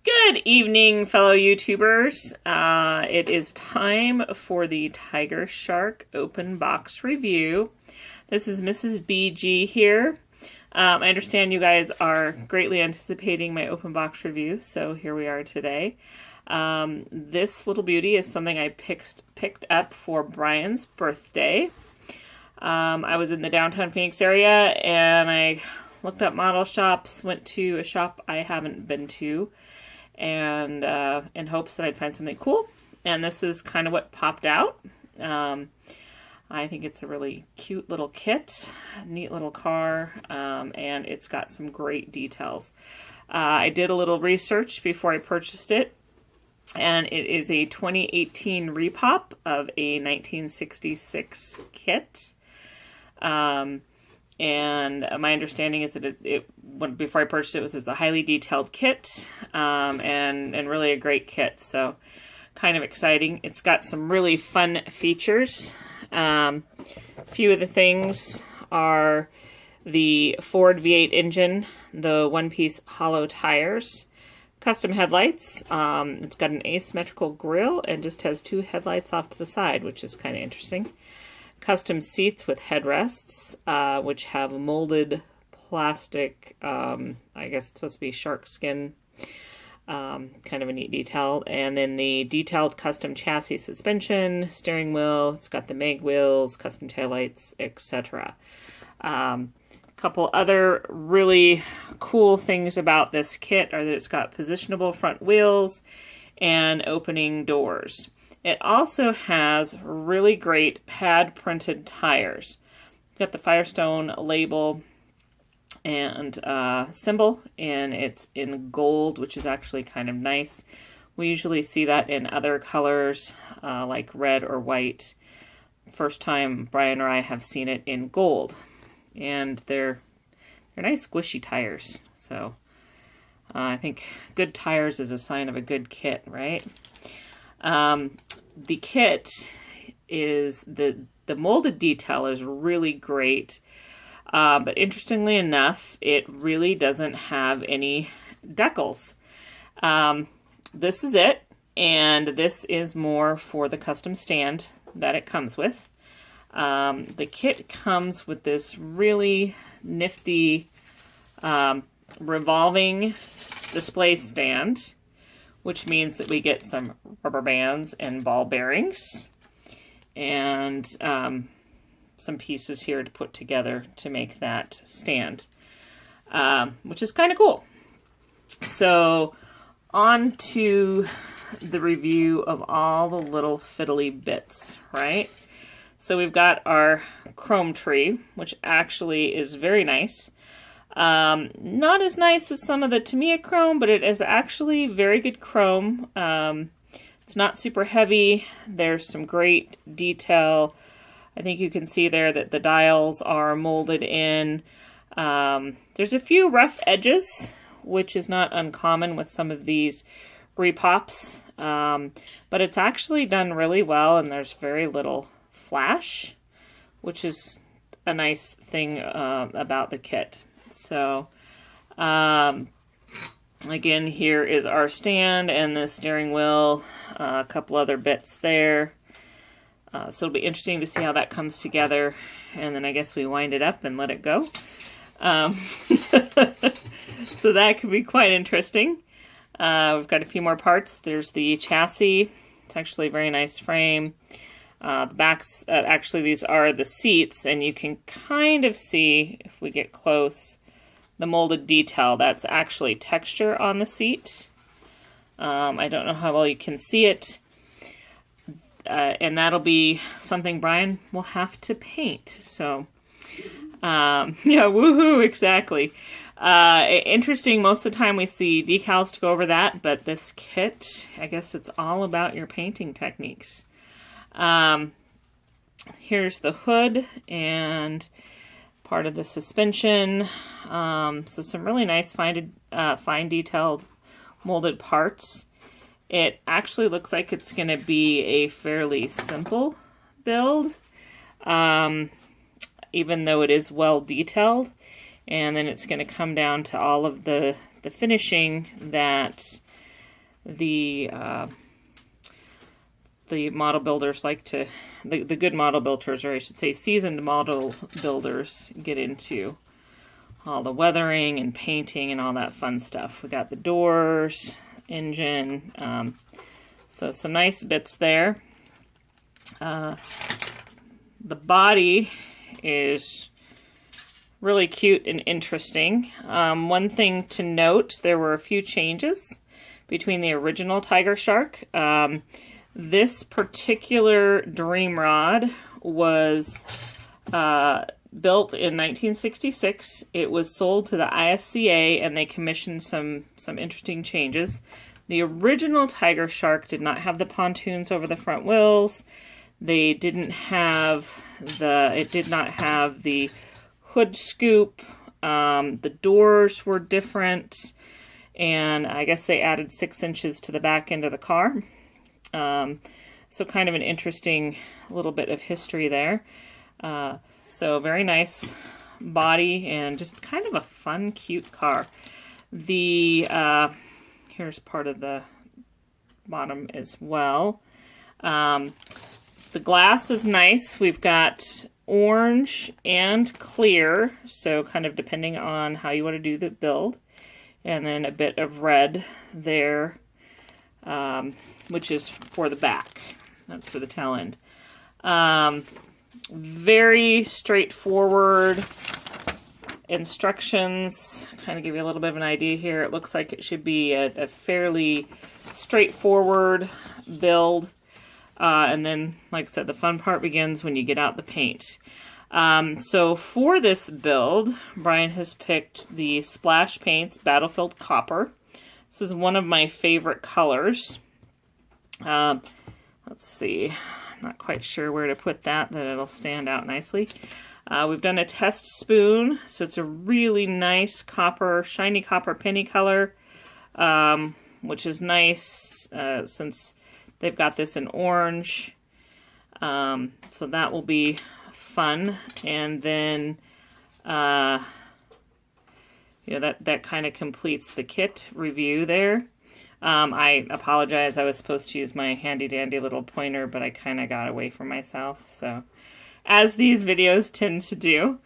Good evening, fellow YouTubers. It is time for the Tiger Shark open box review. This is Mrs. BG here. I understand you guys are greatly anticipating my open box review, so here we are today. This little beauty is something I picked up for Brian's birthday. I was in the downtown Phoenix area and I looked up model shops, went to a shop I haven't been to, and in hopes that I'd find something cool. And this is kind of what popped out. I think it's a really cute little kit, neat little car, and it's got some great details. I did a little research before I purchased it, and it is a 2018 repop of a 1966 kit. And my understanding is that before I purchased it, it's a highly detailed kit, and really a great kit. So kind of exciting. It's got some really fun features. A few of the things are the Ford V8 engine, the one-piece hollow tires, custom headlights. It's got an asymmetrical grille and just has two headlights off to the side, which is kind of interesting. Custom seats with headrests, which have molded plastic, I guess it's supposed to be shark skin, kind of a neat detail. And then the detailed custom chassis suspension, steering wheel, it's got the mag wheels, custom taillights, etc. A couple other really cool things about this kit are that it's got positionable front wheels and opening doors. It also has really great pad printed tires. Got the Firestone label and symbol, and it's in gold, which is actually kind of nice. We usually see that in other colors like red or white. First time Brian or I have seen it in gold, and they're nice squishy tires. So I think good tires is a sign of a good kit, right? The kit is, the molded detail is really great, but interestingly enough, it really doesn't have any decals. This is it, and this is more for the custom stand that it comes with. The kit comes with this really nifty revolving display stand, which means that we get some rubber bands and ball bearings and some pieces here to put together to make that stand, which is kind of cool. So on to the review of all the little fiddly bits, right? So we've got our chrome tree, which actually is very nice. Not as nice as some of the Tamiya chrome, but it is actually very good chrome. It's not super heavy. There's some great detail. I think you can see there that the dials are molded in. There's a few rough edges, which is not uncommon with some of these repops, but it's actually done really well, and there's very little flash, which is a nice thing about the kit. So, again, here is our stand and the steering wheel, a couple other bits there. So it'll be interesting to see how that comes together, and then I guess we wind it up and let it go. So that could be quite interesting. We've got a few more parts. There's the chassis. It's actually a very nice frame. The backs, actually these are the seats, and you can kind of see, if we get close, the molded detail. That's actually texture on the seat. I don't know how well you can see it. And that'll be something Brian will have to paint. So, yeah, woohoo, exactly. Interesting, most of the time we see decals to go over that, but this kit, I guess it's all about your painting techniques. Here's the hood and part of the suspension. So some really nice fine detailed molded parts. It actually looks like it's going to be a fairly simple build, even though it is well detailed. And then it's going to come down to all of the finishing that the model builders like to, the good model builders, or I should say seasoned model builders, get into all the weathering and painting and all that fun stuff. We got the doors, engine, so some nice bits there. The body is really cute and interesting. One thing to note, there were a few changes between the original Tiger Shark. This particular Dream Rod was built in 1966. It was sold to the ISCA, and they commissioned some interesting changes. The original Tiger Shark did not have the pontoons over the front wheels. They didn't have it did not have the hood scoop. The doors were different, and I guess they added 6 inches to the back end of the car. So kind of an interesting little bit of history there. So very nice body and just kind of a fun, cute car. The here's part of the bottom as well. The glass is nice. We've got orange and clear, so kind of depending on how you want to do the build. And then a bit of red there, which is for the back. That's for the tail end. Very straightforward instructions. Kind of give you a little bit of an idea here. It looks like it should be a fairly straightforward build. And then, like I said, the fun part begins when you get out the paint. So for this build, Brian has picked the Splash Paints Battlefield Copper. This is one of my favorite colors. Let's see, I'm not quite sure where to put that it'll stand out nicely. We've done a test spoon, so it's a really nice copper, shiny copper penny color, which is nice since they've got this in orange. So that will be fun. And then, that kind of completes the kit review there. I apologize. I was supposed to use my handy dandy little pointer, but I kind of got away from myself. So, as these videos tend to do.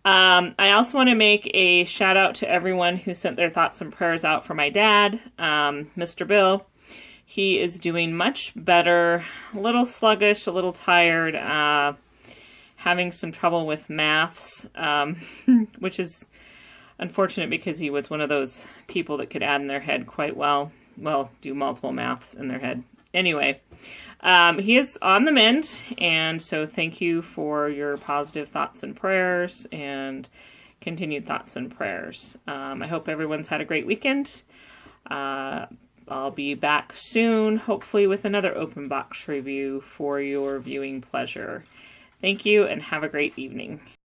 I also want to make a shout out to everyone who sent their thoughts and prayers out for my dad, Mr. Bill. He is doing much better, a little sluggish, a little tired, having some trouble with maths, which is unfortunate because he was one of those people that could add in their head quite well, do multiple maths in their head. Anyway, he is on the mend, and so thank you for your positive thoughts and prayers and continued thoughts and prayers. I hope everyone's had a great weekend. I'll be back soon, hopefully with another open box review for your viewing pleasure. Thank you, and have a great evening.